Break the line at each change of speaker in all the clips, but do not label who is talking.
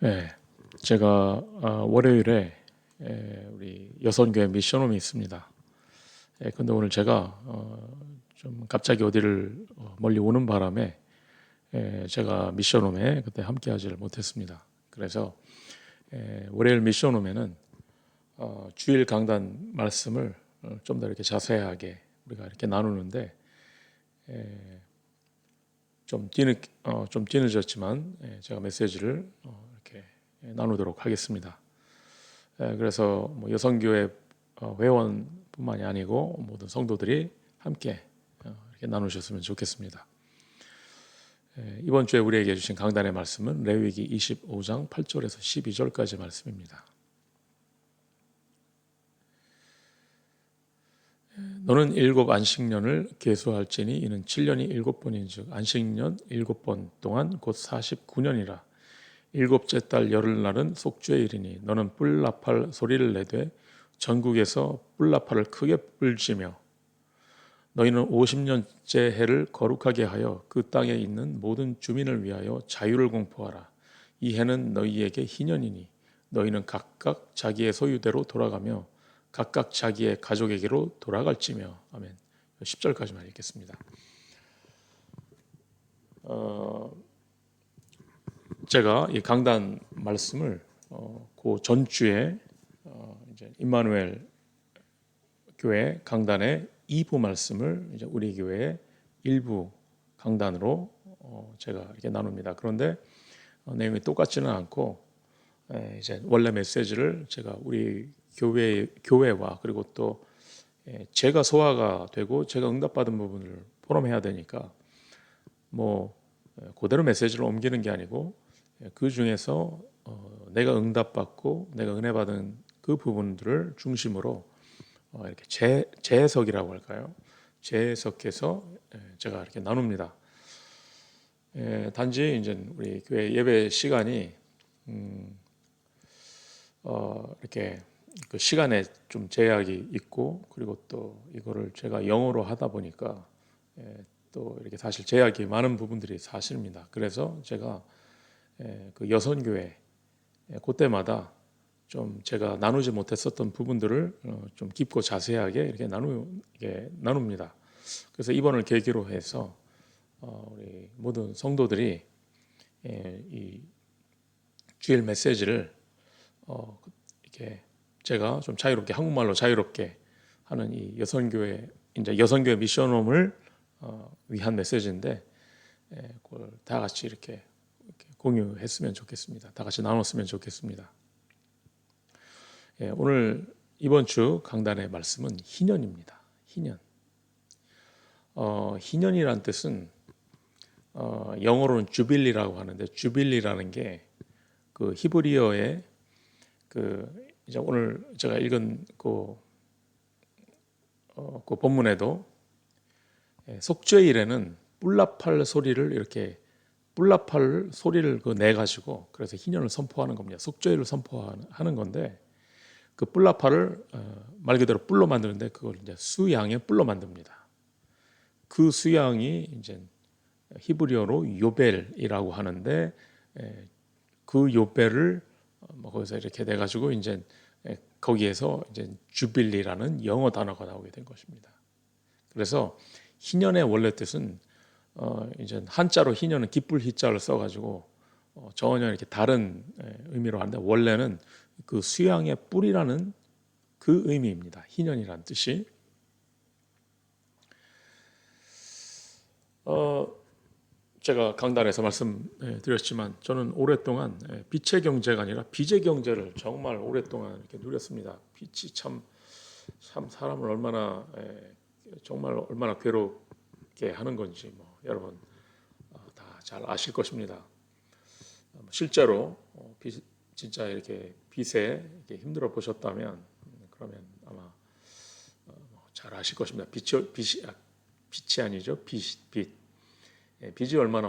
네, 제가 월요일에 우리 여선교회 미션홈이 있습니다. 근데 오늘 제가 좀 갑자기 어디를 멀리 오는 바람에 제가 미션홈에 그때 함께하지를 못했습니다. 그래서 월요일 미션홈에는 주일 강단 말씀을 좀 더 이렇게 자세하게 우리가 이렇게 나누는데 좀 뒤늦었지만 제가 메시지를 이렇게 나누도록 하겠습니다. 그래서 뭐 여성교회 회원뿐만이 아니고 모든 성도들이 함께 이렇게 나누셨으면 좋겠습니다. 이번 주에 우리에게 주신 강단의 말씀은 레위기 25장 8절에서 12절까지 말씀입니다. 너는 일곱 안식년을 계수할지니 이는 7년이 7번인즉 안식년 7번 동안 곧 49년이라. 일곱째 달 열흘날은 속죄의 일이니 너는 뿔나팔 소리를 내되 전국에서 뿔나팔을 크게 불지며 너희는 50년째 해를 거룩하게 하여 그 땅에 있는 모든 주민을 위하여 자유를 공포하라. 이 해는 너희에게 희년이니 너희는 각각 자기의 소유대로 돌아가며 각각 자기의 가족에게로 돌아갈지며. 아멘. 10절까지만 읽겠습니다. 제가 이 강단 말씀을 그 전주에 이제 임마누엘 교회 강단의 2부 말씀을 이제 우리 교회의 일부 강단으로 제가 이렇게 나눕니다. 그런데 내용이 똑같지는 않고 이제 원래 메시지를 제가 우리 교회와 그리고 또 제가 소화가 되고 제가 응답받은 부분을 포럼해야 되니까 뭐 그대로 메시지를 옮기는 게 아니고 그 중에서 내가 응답받고 내가 은혜 받은 그 부분들을 중심으로 이렇게 재해석이라고 할까요? 재해석해서 제가 이렇게 나눕니다. 단지 이제 우리 교회 예배 시간이 이렇게 그 시간에 좀 제약이 있고 그리고 또 이거를 제가 영어로 하다 보니까 또 이렇게 사실 제약이 많은 부분들이 사실입니다. 그래서 제가 그 여선교회 그때마다 좀 제가 나누지 못했었던 부분들을 좀 깊고 자세하게 이렇게 나눕니다. 그래서 이번을 계기로 해서 우리 모든 성도들이 이 주일 메시지를 이렇게 제가 좀 자유롭게 한국말로 자유롭게 하는 이 여선교회 이제 여선교회 미션홈을 위한 메시지인데 그걸 다 같이 이렇게 공유했으면 좋겠습니다. 다 같이 나눴으면 좋겠습니다. 오늘 이번 주 강단의 말씀은 희년입니다. 희년. 희년이란 뜻은 영어로는 주빌리라고 하는데 주빌리라는 게 그 히브리어의 그 이제 오늘 제가 읽은 그 본문에도 속죄일에는 뿔나팔 소리를 이렇게 뿔나팔 소리를 내 가지고 그래서 희년을 선포하는 겁니다. 속죄일을 선포하는 건데 그 뿔나팔을 말 그대로 뿔로 만드는데 그걸 이제 수양의 뿔로 만듭니다. 그 수양이 이제 히브리어로 요벨이라고 하는데 그 요벨을 거기서 이렇게 돼 가지고 이제 거기에서 이제 주빌리라는 영어 단어가 나오게 된 것입니다. 그래서 희년의 원래 뜻은 이제 한자로 희년은 기쁠 희자를 써가지고 전혀 이렇게 다른 의미로 하는데 원래는 그 수양의 뿔이라는 그 의미입니다. 희년이란 뜻이. 제가 강단에서 말씀드렸지만 저는 오랫동안 빛의 경제가 아니라 빚의 경제를 정말 오랫동안 이렇게 누렸습니다. 빚이 참 사람을 얼마나 정말 얼마나 괴롭게 하는 건지 뭐 여러분 다 잘 아실 것입니다. 실제로 진짜 이렇게 빚에 이렇게 힘들어 보셨다면 그러면 아마 잘 아실 것입니다. 빚이 아니죠. 빚. 빚이 얼마나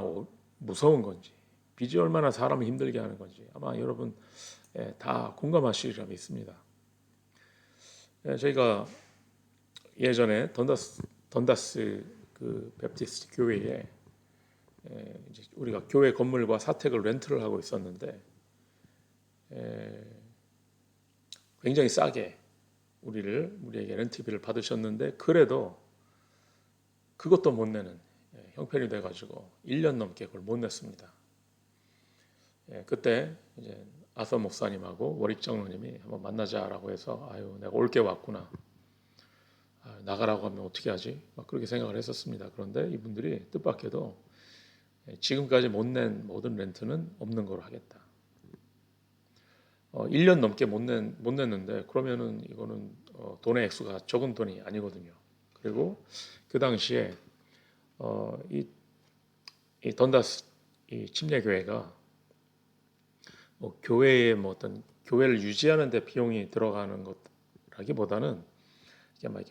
무서운 건지, 빚이 얼마나 사람을 힘들게 하는 건지 아마 여러분 다 공감하시리라 믿습니다. 저희가 예전에 던다스 그 베프티스트 교회에 이제 우리가 교회 건물과 사택을 렌트를 하고 있었는데 에, 굉장히 싸게 우리에게 렌트비를 받으셨는데 그래도 그것도 못 내는 형편이 돼가지고 1년 넘게 그걸 못 냈습니다. 그때 이제 아서 목사님하고 워릭 장로님이 한번 만나자라고 해서 아유 내가 올 게 왔구나. 나가라고 하면 어떻게 하지? 막 그렇게 생각을 했었습니다. 그런데 이분들이 뜻밖에도 지금까지 못 낸 모든 렌트는 없는 거로 하겠다. 1년 넘게 못 냈는데 그러면은 이거는 돈의 액수가 적은 돈이 아니거든요. 그리고 그 당시에 이 던다스 이 침례교회가 뭐 교회의 뭐 어떤 교회를 유지하는 데 비용이 들어가는 것라기보다는 이게 막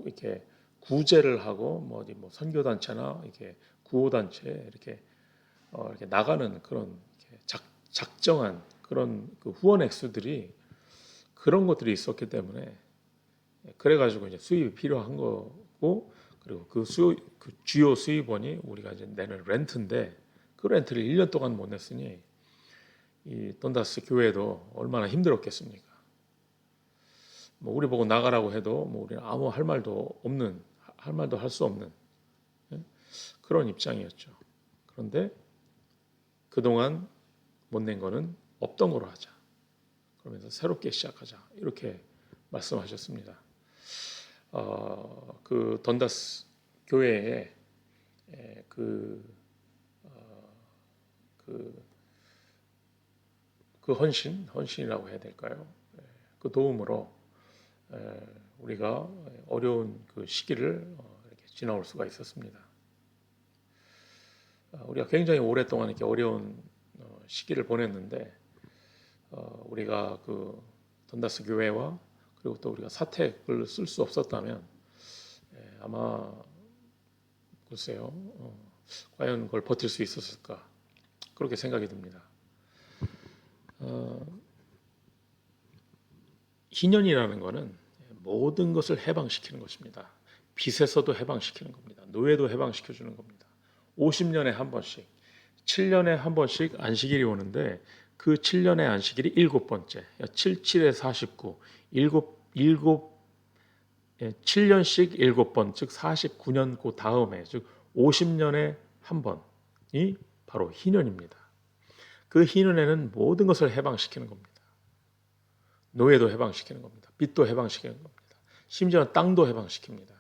이렇게 구제를 하고 뭐 어디 뭐 선교 단체나 이렇게 구호 단체 이렇게 나가는 그런 이렇게 작정한 그런 그 후원 액수들이 그런 것들이 있었기 때문에 그래가지고 이제 수입이 필요한 거고 그리고 그 주요 수입원이 우리가 이제 내는 렌트인데 그 렌트를 1년 동안 못 냈으니 이 돈다스 교회도 얼마나 힘들었겠습니까? 뭐 우리 보고 나가라고 해도 뭐 우리는 아무 할 말도 할 수 없는 그런 입장이었죠. 그런데 그동안 못 낸 거는 없던 거로 하자. 그러면서 새롭게 시작하자. 이렇게 말씀하셨습니다. 그 던다스 교회에 그, 그, 그 헌신이라고 해야 될까요? 그 도움으로 우리가 어려운 그 시기를 이렇게 지나올 수가 있었습니다. 우리가 굉장히 오랫동안 이렇게 어려운 시기를 보냈는데 우리가 그 던다스 교회와 그리고 또 우리가 사택을 쓸 수 없었다면 아마 글쎄요 과연 그걸 버틸 수 있었을까 그렇게 생각이 듭니다. 희년이라는 것은 모든 것을 해방시키는 것입니다. 빚에서도 해방시키는 겁니다. 노예도 해방시켜주는 겁니다. 50년에 한 번씩, 7년에 한 번씩 안식일이 오는데 그 7년의 안식일이 7번째, 77에 49, 7년씩 7번, 즉 49년 그 다음에, 즉 50년에 한 번이 바로 희년입니다. 그 희년에는 모든 것을 해방시키는 겁니다. 노예도 해방시키는 겁니다. 빚도 해방시키는 겁니다. 심지어 땅도 해방시킵니다.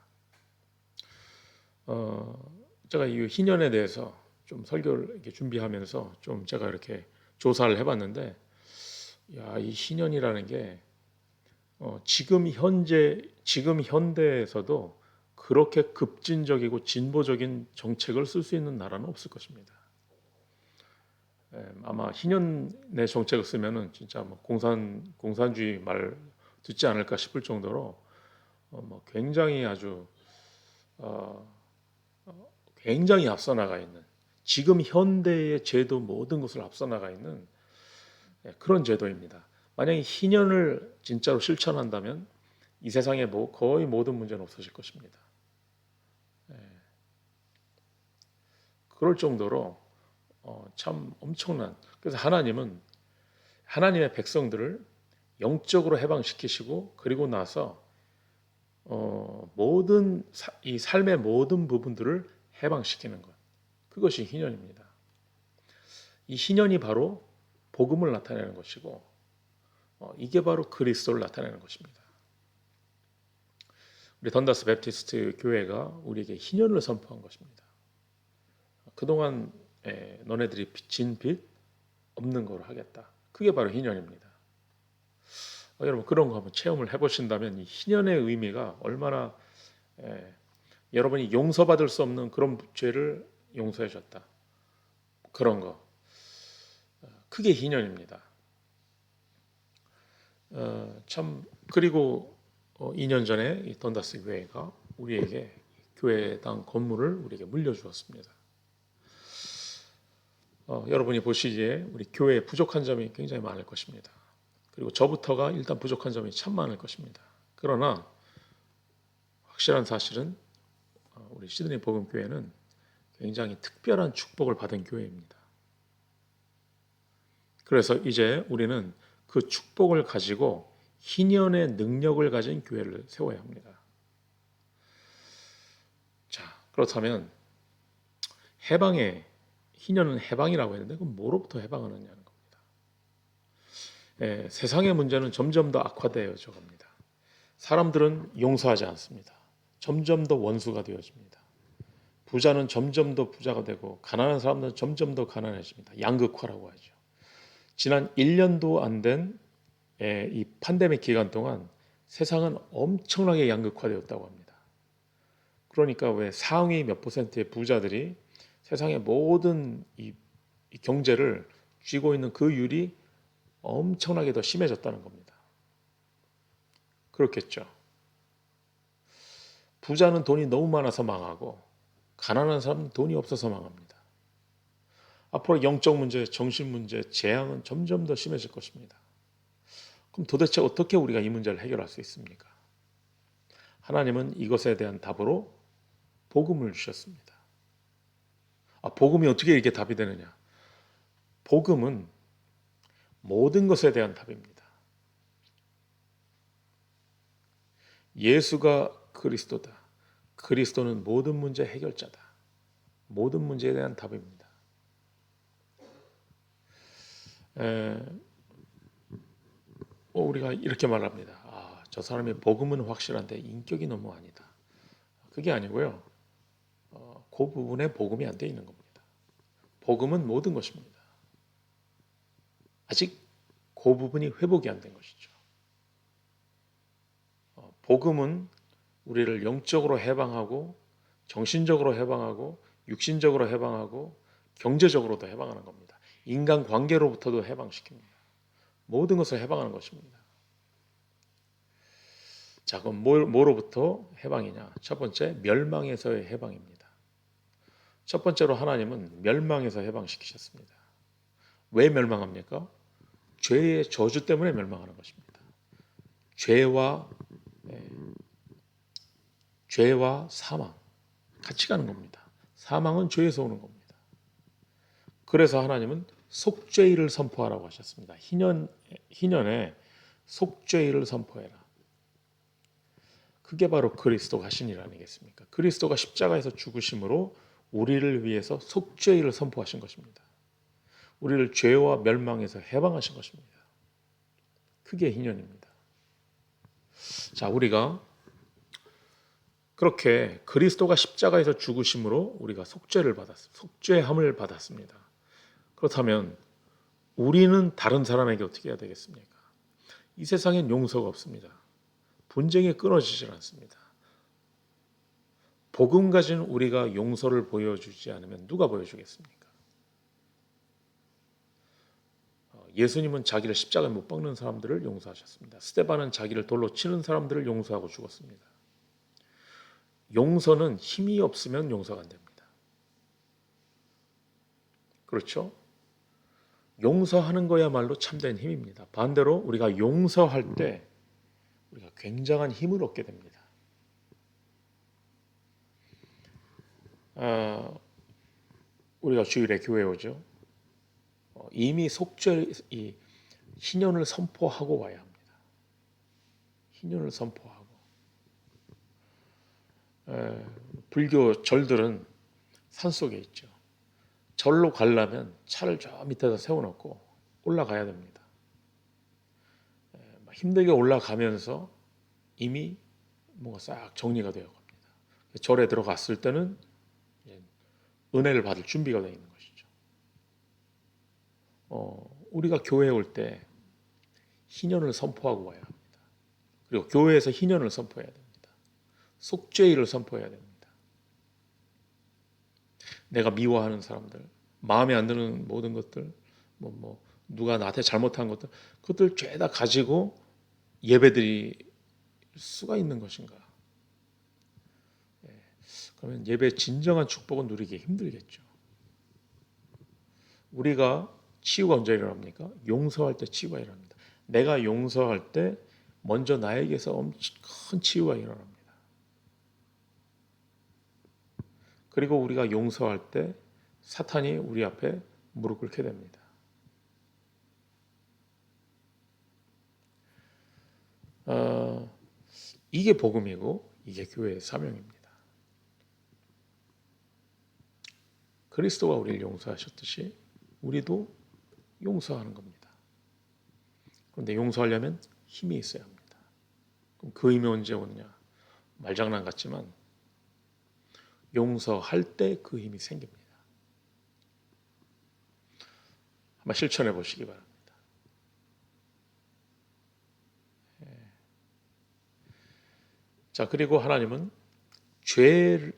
제가 이 희년에 대해서 좀 설교를 이렇게 준비하면서 좀 제가 이렇게 조사를 해봤는데, 이 희년이라는 게 지금 현대에서도 그렇게 급진적이고 진보적인 정책을 쓸 수 있는 나라는 없을 것입니다. 아마 희년의 정책을 쓰면은 진짜 뭐 공산주의 말 듣지 않을까 싶을 정도로 뭐 굉장히 아주 굉장히 앞서 나가 있는 지금 현대의 제도 모든 것을 앞서 나가 있는 그런 제도입니다. 만약에 희년을 진짜로 실천한다면 이 세상에 거의 모든 문제는 없어질 것입니다. 그럴 정도로 참 엄청난. 그래서 하나님은 하나님의 백성들을 영적으로 해방시키시고 그리고 나서 이 삶의 모든 부분들을 해방시키는 것. 그것이 희년입니다. 이 희년이 바로 복음을 나타내는 것이고 이게 바로 그리스도를 나타내는 것입니다. 우리 던다스 베프티스트 교회가 우리에게 희년을 선포한 것입니다. 그동안 너네들이 진 빚 없는 걸로 하겠다. 그게 바로 희년입니다. 여러분 그런 거 한번 체험을 해보신다면 이 희년의 의미가 얼마나 여러분이 용서받을 수 없는 그런 죄를 용서해 줬다. 그런 거 그게 희년입니다. 참 그리고 2년 전에 이 던다스 교회가 우리에게 교회당 건물을 우리에게 물려주었습니다. 여러분이 보시기에 우리 교회에 부족한 점이 굉장히 많을 것입니다. 그리고 저부터가 일단 부족한 점이 참 많을 것입니다. 그러나 확실한 사실은 우리 시드니 복음교회는 굉장히 특별한 축복을 받은 교회입니다. 그래서 이제 우리는 그 축복을 가지고 희년의 능력을 가진 교회를 세워야 합니다. 자, 그렇다면 해방의 희년은 해방이라고 했는데 그럼 뭐로부터 해방하느냐는 겁니다. 세상의 문제는 점점 더 악화되어져 갑니다. 사람들은 용서하지 않습니다. 점점 더 원수가 되어집니다. 부자는 점점 더 부자가 되고 가난한 사람들은 점점 더 가난해집니다. 양극화라고 하죠. 지난 1년도 안 된 이 팬데믹 기간 동안 세상은 엄청나게 양극화되었다고 합니다. 그러니까 왜 상위 몇 퍼센트의 부자들이 세상의 모든 이 경제를 쥐고 있는 그 율이 엄청나게 더 심해졌다는 겁니다. 그렇겠죠. 부자는 돈이 너무 많아서 망하고 가난한 사람은 돈이 없어서 망합니다. 앞으로 영적 문제, 정신 문제, 재앙은 점점 더 심해질 것입니다. 그럼 도대체 어떻게 우리가 이 문제를 해결할 수 있습니까? 하나님은 이것에 대한 답으로 복음을 주셨습니다. 복음이 어떻게 이렇게 답이 되느냐? 복음은 모든 것에 대한 답입니다. 예수가 그리스도다. 그리스도는 모든 문제 해결자다. 모든 문제에 대한 답입니다. 우리가 이렇게 말합니다. 저 사람의 복음은 확실한데 인격이 너무 아니다. 그게 아니고요. 그 부분에 복음이 안 돼 있는 겁니다. 복음은 모든 것입니다. 아직 그 부분이 회복이 안 된 것이죠. 복음은 우리를 영적으로 해방하고 정신적으로 해방하고 육신적으로 해방하고 경제적으로도 해방하는 겁니다. 인간 관계로부터도 해방시킵니다. 모든 것을 해방하는 것입니다. 자, 그럼 뭐로부터 해방이냐? 첫 번째, 멸망에서의 해방입니다. 첫 번째로 하나님은 멸망에서 해방시키셨습니다. 왜 멸망합니까? 죄의 저주 때문에 멸망하는 것입니다. 죄와 사망 같이 가는 겁니다. 사망은 죄에서 오는 겁니다. 그래서 하나님은 속죄일을 선포하라고 하셨습니다. 희년에 속죄일을 선포해라. 그게 바로 그리스도 가신 일 아니겠습니까? 그리스도가 십자가에서 죽으심으로 우리를 위해서 속죄일을 선포하신 것입니다. 우리를 죄와 멸망에서 해방하신 것입니다. 그게 희년입니다. 자, 우리가 그렇게 그리스도가 십자가에서 죽으심으로 우리가 속죄함을 받았습니다. 그렇다면 우리는 다른 사람에게 어떻게 해야 되겠습니까? 이 세상엔 용서가 없습니다. 분쟁이 끊어지질 않습니다. 복음 가진 우리가 용서를 보여주지 않으면 누가 보여주겠습니까? 예수님은 자기를 십자가에 못 박는 사람들을 용서하셨습니다. 스데반은 자기를 돌로 치는 사람들을 용서하고 죽었습니다. 용서는 힘이 없으면 용서가 안 됩니다. 그렇죠? 용서하는 거야말로 참된 힘입니다. 반대로 우리가 용서할 때 우리가 굉장한 힘을 얻게 됩니다. 우리가 주일에 교회 오죠. 이미 희년을 선포하고 와야 합니다. 희년을 선포하고. 불교 절들은 산속에 있죠. 절로 가려면 차를 저 밑에다 세워놓고 올라가야 됩니다. 힘들게 올라가면서 이미 뭔가 싹 정리가 되어 갑니다. 절에 들어갔을 때는 은혜를 받을 준비가 되어 있는 것이죠. 우리가 교회에 올 때 희년을 선포하고 와야 합니다. 그리고 교회에서 희년을 선포해야 됩니다. 속죄일을 선포해야 됩니다. 내가 미워하는 사람들, 마음에 안 드는 모든 것들, 누가 나한테 잘못한 것들, 그것들 죄다 가지고 예배드릴 수가 있는 것인가? 그러면 예배의 진정한 축복은 누리기 힘들겠죠. 우리가 치유가 언제 일어납니까? 용서할 때 치유가 일어납니다. 내가 용서할 때 먼저 나에게서 엄청 큰 치유가 일어납니다. 그리고 우리가 용서할 때 사탄이 우리 앞에 무릎 꿇게 됩니다. 어, 이게 복음이고 이게 교회의 사명입니다. 그리스도가 우리를 용서하셨듯이 우리도 용서하는 겁니다. 그런데 용서하려면 힘이 있어야 합니다. 그럼 그 힘이 언제 오느냐? 말장난 같지만 용서할 때 그 힘이 생깁니다. 한번 실천해 보시기 바랍니다. 자, 그리고 하나님은 죄를,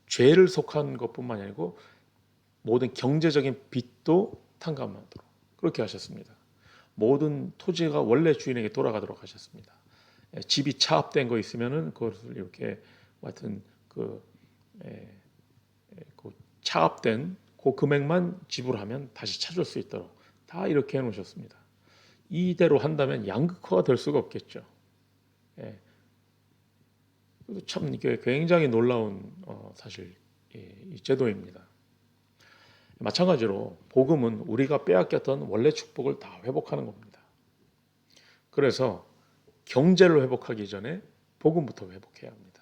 죄를 속한 것뿐만 아니고 모든 경제적인 빚도 탕감하도록 그렇게 하셨습니다. 모든 토지가 원래 주인에게 돌아가도록 하셨습니다. 집이 차압된 거 있으면은 그것을 이렇게 같은 그 차압된 그 금액만 지불하면 다시 찾을 수 있도록 다 이렇게 해놓으셨습니다. 이대로 한다면 양극화가 될 수가 없겠죠. 예. 참 이게 굉장히 놀라운 사실 이 제도입니다. 마찬가지로 복음은 우리가 빼앗겼던 원래 축복을 다 회복하는 겁니다. 그래서 경제를 회복하기 전에 복음부터 회복해야 합니다.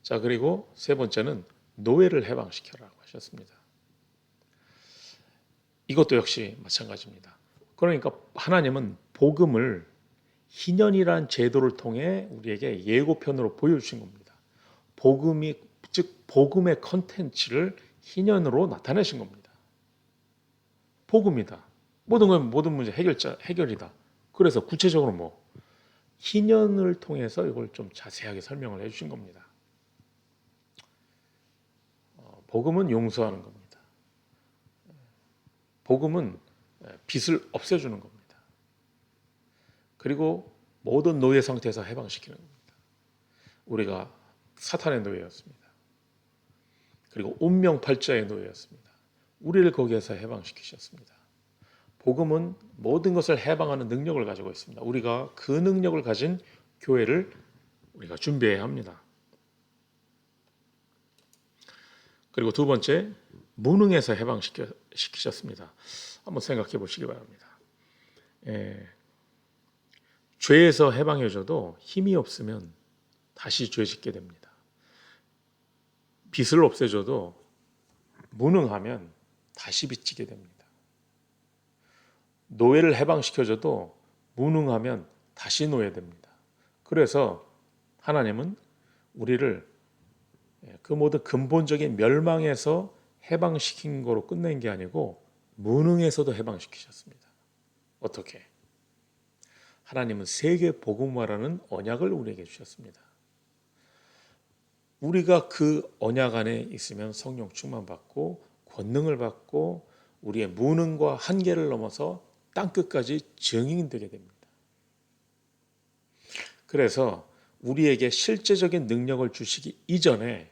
자, 그리고 세 번째는 노예를 해방시켜라고 하셨습니다. 이것도 역시 마찬가지입니다. 그러니까 하나님은 복음을 희년이란 제도를 통해 우리에게 예고편으로 보여주신 겁니다. 복음이 즉 복음의 컨텐츠를 희년으로 나타내신 겁니다. 복음이다. 모든 건 모든 문제 해결이다. 그래서 구체적으로 뭐 희년을 통해서 이걸 좀 자세하게 설명을 해주신 겁니다. 복음은 용서하는 겁니다. 복음은 빚을 없애주는 겁니다. 그리고 모든 노예 상태에서 해방시키는 겁니다. 우리가 사탄의 노예였습니다. 그리고 운명팔자의 노예였습니다. 우리를 거기에서 해방시키셨습니다. 복음은 모든 것을 해방하는 능력을 가지고 있습니다. 우리가 그 능력을 가진 교회를 우리가 준비해야 합니다. 그리고 두 번째, 무능에서 해방시키셨습니다. 한번 생각해 보시기 바랍니다. 죄에서 해방해줘도 힘이 없으면 다시 죄 짓게 됩니다. 빚을 없애줘도 무능하면 다시 빚지게 됩니다. 노예를 해방시켜줘도 무능하면 다시 노예됩니다. 그래서 하나님은 우리를 그 모든 근본적인 멸망에서 해방시킨 거로 끝낸 게 아니고 무능에서도 해방시키셨습니다. 어떻게? 하나님은 세계 복음화라는 언약을 우리에게 주셨습니다. 우리가 그 언약 안에 있으면 성령 충만 받고 권능을 받고 우리의 무능과 한계를 넘어서 땅끝까지 증인되게 됩니다. 그래서 우리에게 실제적인 능력을 주시기 이전에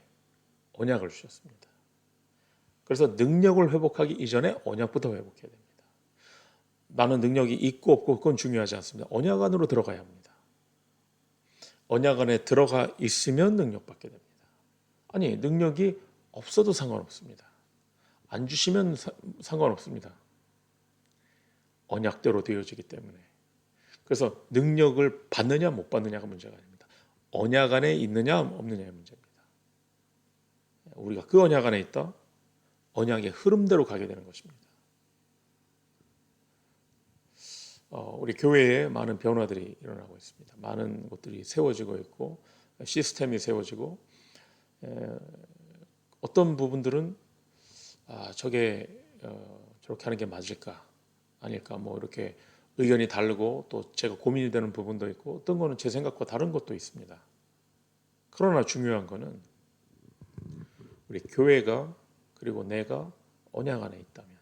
언약을 주셨습니다. 그래서 능력을 회복하기 이전에 언약부터 회복해야 됩니다. 나는 능력이 있고 없고 그건 중요하지 않습니다. 언약 안으로 들어가야 합니다. 언약 안에 들어가 있으면 능력받게 됩니다. 아니, 능력이 없어도 상관없습니다. 안 주시면 상관없습니다. 언약대로 되어지기 때문에. 그래서 능력을 받느냐 못 받느냐가 문제가 아닙니다. 언약 안에 있느냐 없느냐의 문제입니다. 우리가 그 언약 안에 있다, 언약의 흐름대로 가게 되는 것입니다. 우리 교회에 많은 변화들이 일어나고 있습니다. 많은 것들이 세워지고 있고 시스템이 세워지고 어떤 부분들은 저게 저렇게 하는 게 맞을까 아닐까 뭐 이렇게 의견이 다르고 또 제가 고민이 되는 부분도 있고 어떤 거는 제 생각과 다른 것도 있습니다. 그러나 중요한 거는 우리 교회가 그리고 내가 언약 안에 있다면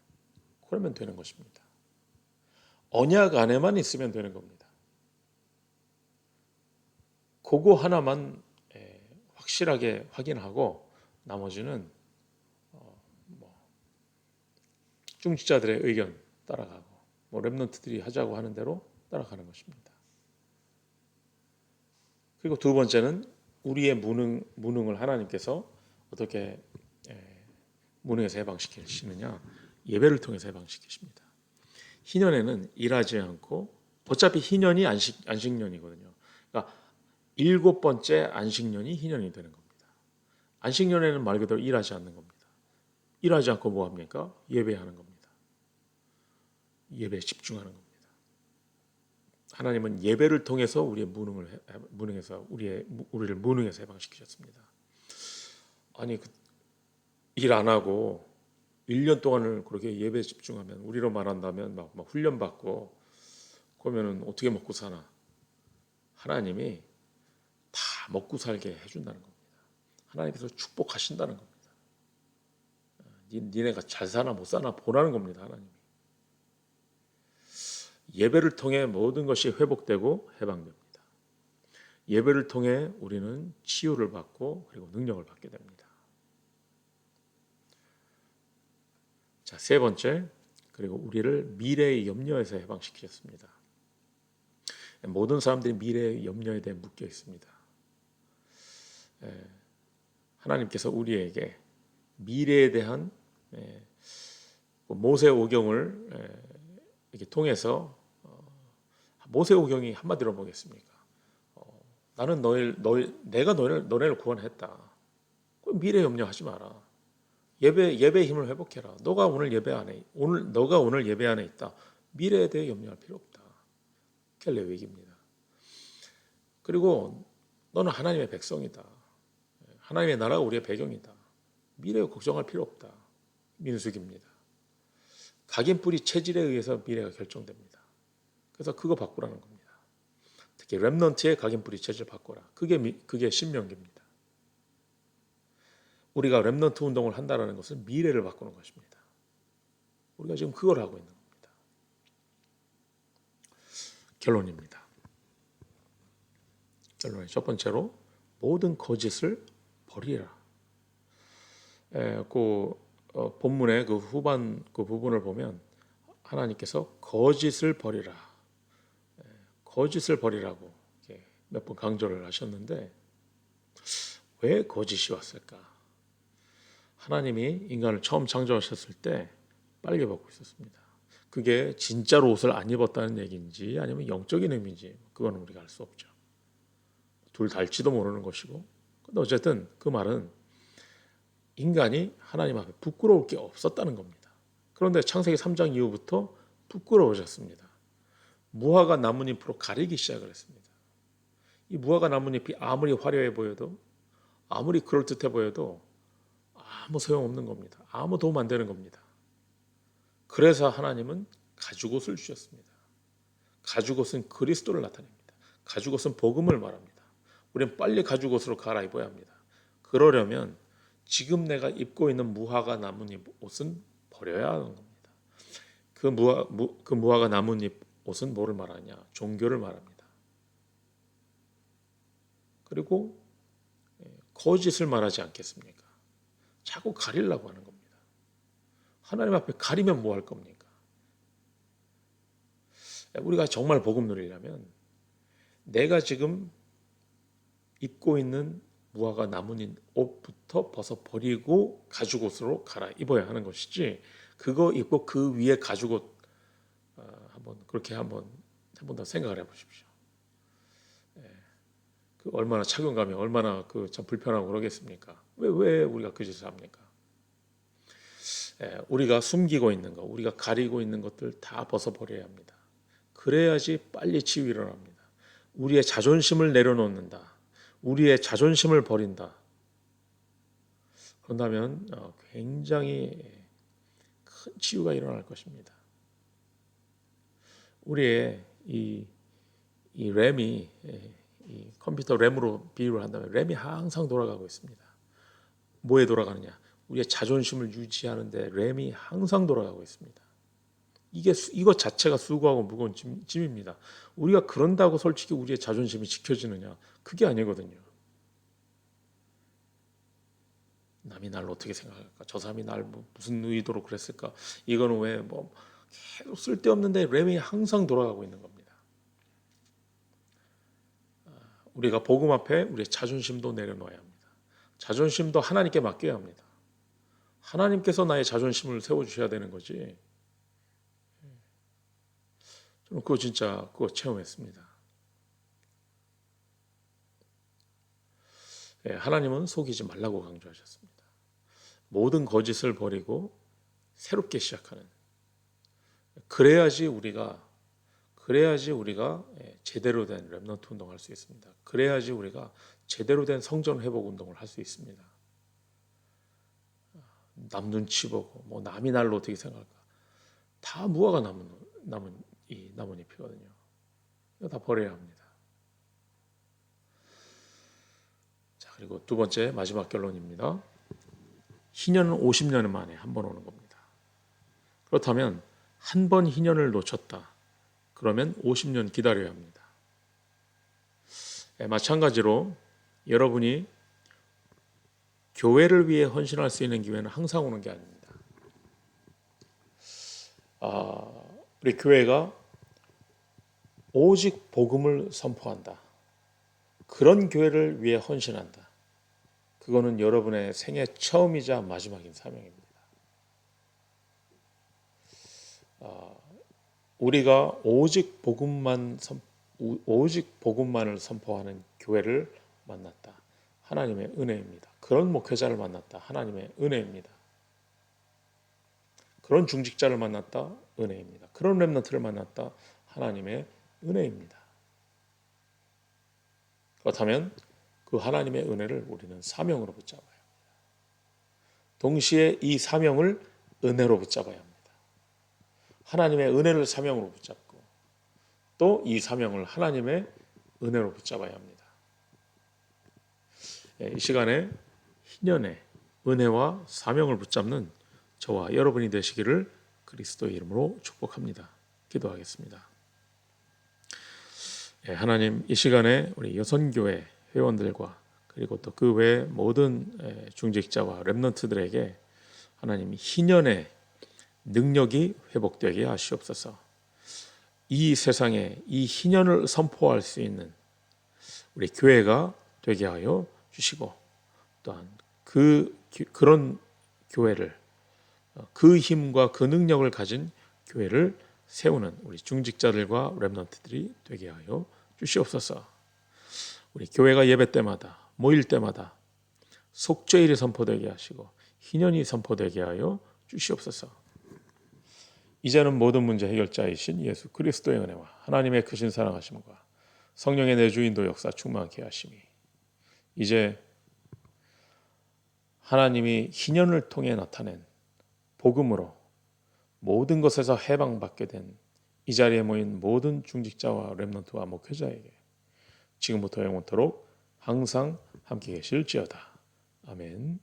그러면 되는 것입니다. 언약 안에만 있으면 되는 겁니다. 그거 하나만 확실하게 확인하고 나머지는 중지자들의 의견 따라가고 랩런트들이 하자고 하는 대로 따라가는 것입니다. 그리고 두 번째는 우리의 무능을 하나님께서 어떻게 무능에서 해방시키시느냐? 예배를 통해서 해방시키십니다. 희년에는 일하지 않고 어차피 희년이 안식년이거든요. 그러니까 일곱 번째 안식년이 희년이 되는 겁니다. 안식년에는 말 그대로 일하지 않는 겁니다. 일하지 않고 뭐 합니까? 예배하는 겁니다. 예배에 집중하는 겁니다. 하나님은 예배를 통해서 우리의 무능해서 우리를 무능해서 해방시키셨습니다. 아니 일 안 하고 1년 동안을 그렇게 예배에 집중하면 우리로 말한다면 막 훈련 받고 그러면은 어떻게 먹고 사나? 하나님이 다 먹고 살게 해준다는 겁니다. 하나님께서 축복하신다는 겁니다. 니네가 잘 사나 못 사나 보라는 겁니다. 하나님이. 예배를 통해 모든 것이 회복되고 해방됩니다. 예배를 통해 우리는 치유를 받고 그리고 능력을 받게 됩니다. 자, 세 번째, 그리고 우리를 미래의 염려에서 해방시키셨습니다. 모든 사람들이 미래의 염려에 대해 묶여 있습니다. 하나님께서 우리에게 미래에 대한 모세오경을 이렇게 통해서 모세오경이 한마디로 뭐겠습니까? 나는 내가 너네를 구원했다. 미래 염려하지 마라. 예배의 힘을 회복해라. 너가 오늘 예배 안에 있다. 미래에 대해 염려할 필요 없다. 켈레위기입니다. 그리고 너는 하나님의 백성이다. 하나님의 나라가 우리의 배경이다. 미래 걱정할 필요 없다. 민수기입니다. 각인뿌리 체질에 의해서 미래가 결정됩니다. 그래서 그거 바꾸라는 겁니다. 특히 렘넌트의 각인뿌리 체질 바꿔라. 그게 신명기입니다. 우리가 렘넌트 운동을 한다는 것은 미래를 바꾸는 것입니다. 우리가 지금 그걸 하고 있는 겁니다. 결론입니다. 결론이 첫 번째로 모든 거짓을 버리라. 본문의 그 후반 그 부분을 보면 하나님께서 거짓을 버리라, 거짓을 버리라고 몇 번 강조를 하셨는데 왜 거짓이 왔을까? 하나님이 인간을 처음 창조하셨을 때 빨개 벗고 있었습니다. 그게 진짜로 옷을 안 입었다는 얘기인지 아니면 영적인 의미인지 그거는 우리가 알 수 없죠. 둘 다일지도 모르는 것이고, 근데 어쨌든 그 말은 인간이 하나님 앞에 부끄러울 게 없었다는 겁니다. 그런데 창세기 3장 이후부터 부끄러워졌습니다. 무화과 나뭇잎으로 가리기 시작을 했습니다. 이 무화과 나뭇잎이 아무리 화려해 보여도 아무리 그럴듯해 보여도 아무 소용없는 겁니다. 아무 도움 안 되는 겁니다. 그래서 하나님은 가죽옷을 주셨습니다. 가죽옷은 그리스도를 나타냅니다. 가죽옷은 복음을 말합니다. 우리는 빨리 가죽옷으로 갈아입어야 합니다. 그러려면 지금 내가 입고 있는 무화과 나뭇잎 옷은 버려야 하는 겁니다. 그 무화과 나뭇잎 옷은 뭐를 말하냐? 종교를 말합니다. 그리고 거짓을 말하지 않겠습니까? 자꾸 가리려고 하는 겁니다. 하나님 앞에 가리면 뭐 할 겁니까? 우리가 정말 복음 누리려면 내가 지금 입고 있는 무화과 나뭇잎 옷부터 벗어버리고 가죽옷으로 갈아입어야 하는 것이지, 그거 입고 그 위에 가죽옷 한번 더 생각을 해보십시오. 그 얼마나 착용감이 얼마나 참 불편하고 그러겠습니까? 왜 우리가 그 짓을 합니까? 우리가 숨기고 있는 것, 우리가 가리고 있는 것들 다 벗어버려야 합니다. 그래야지 빨리 치유 일어납니다. 우리의 자존심을 내려놓는다. 우리의 자존심을 버린다. 그런다면 굉장히 큰 치유가 일어날 것입니다. 우리의 이 램이, 이 컴퓨터 램으로 비유를 한다면 램이 항상 돌아가고 있습니다. 뭐에 돌아가느냐? 우리의 자존심을 유지하는데 램이 항상 돌아가고 있습니다. 이것 자체가 수고하고 무거운 짐입니다. 우리가 그런다고 솔직히 우리의 자존심이 지켜지느냐? 그게 아니거든요. 남이 날 어떻게 생각할까? 저 사람이 날 무슨 의도로 그랬을까? 이거는 왜 계속 쓸데없는데 램이 항상 돌아가고 있는 겁니다. 우리가 복음 앞에 우리의 자존심도 내려놓아야 합니다. 자존심도 하나님께 맡겨야 합니다. 하나님께서 나의 자존심을 세워주셔야 되는 거지. 저는 그거 진짜 그거 체험했습니다. 예, 하나님은 속이지 말라고 강조하셨습니다. 모든 거짓을 버리고 새롭게 시작하는. 그래야지 우리가 제대로 된 렘넌트 운동을 할 수 있습니다. 그래야지 우리가 제대로 된 성전 회복 운동을 할 수 있습니다. 남 눈치 보고 뭐 남이 날 어떻게 생각할까? 다 무화과 남은 이 나뭇잎이거든요. 이거 다 버려야 합니다. 자, 그리고 두 번째 마지막 결론입니다. 희년은 50년 만에 한 번 오는 겁니다. 그렇다면 한 번 희년을 놓쳤다. 그러면 50년 기다려야 합니다. 마찬가지로 여러분이 교회를 위해 헌신할 수 있는 기회는 항상 오는 게 아닙니다. 우리 교회가 오직 복음을 선포한다. 그런 교회를 위해 헌신한다. 그거는 여러분의 생애 처음이자 마지막인 사명입니다. 우리가 오직 복음만을 선포하는 교회를 만났다. 하나님의 은혜입니다. 그런 목회자를 만났다. 하나님의 은혜입니다. 그런 중직자를 만났다. 은혜입니다. 그런 렘넌트를 만났다. 하나님의 은혜입니다. 그렇다면 그 하나님의 은혜를 우리는 사명으로 붙잡아야 합니다. 동시에 이 사명을 은혜로 붙잡아야 합니다. 하나님의 은혜를 사명으로 붙잡고 또 이 사명을 하나님의 은혜로 붙잡아야 합니다. 이 시간에 희년의 은혜와 사명을 붙잡는 저와 여러분이 되시기를 그리스도의 이름으로 축복합니다. 기도하겠습니다. 하나님, 이 시간에 우리 여선교회 회원들과 그리고 또 그 외 모든 중직자와 렘넌트들에게 하나님 희년의 능력이 회복되게 하시옵소서. 이 세상에 이 희년을 선포할 수 있는 우리 교회가 되게 하여 주시고 또한 그런 교회를 그 힘과 그 능력을 가진 교회를 세우는 우리 중직자들과 렘넌트들이 되게 하여 주시옵소서. 우리 교회가 예배 때마다 모일 때마다 속죄일이 선포되게 하시고 희년이 선포되게 하여 주시옵소서. 이제는 모든 문제 해결자이신 예수 그리스도의 은혜와 하나님의 크신 사랑하심과 성령의 내주인도 역사 충만케 하심이 이제 하나님이 희년을 통해 나타낸 복음으로 모든 것에서 해방받게 된 이 자리에 모인 모든 중직자와 렘넌트와 목회자에게 지금부터 영원토록 항상 함께 계실지어다. 아멘.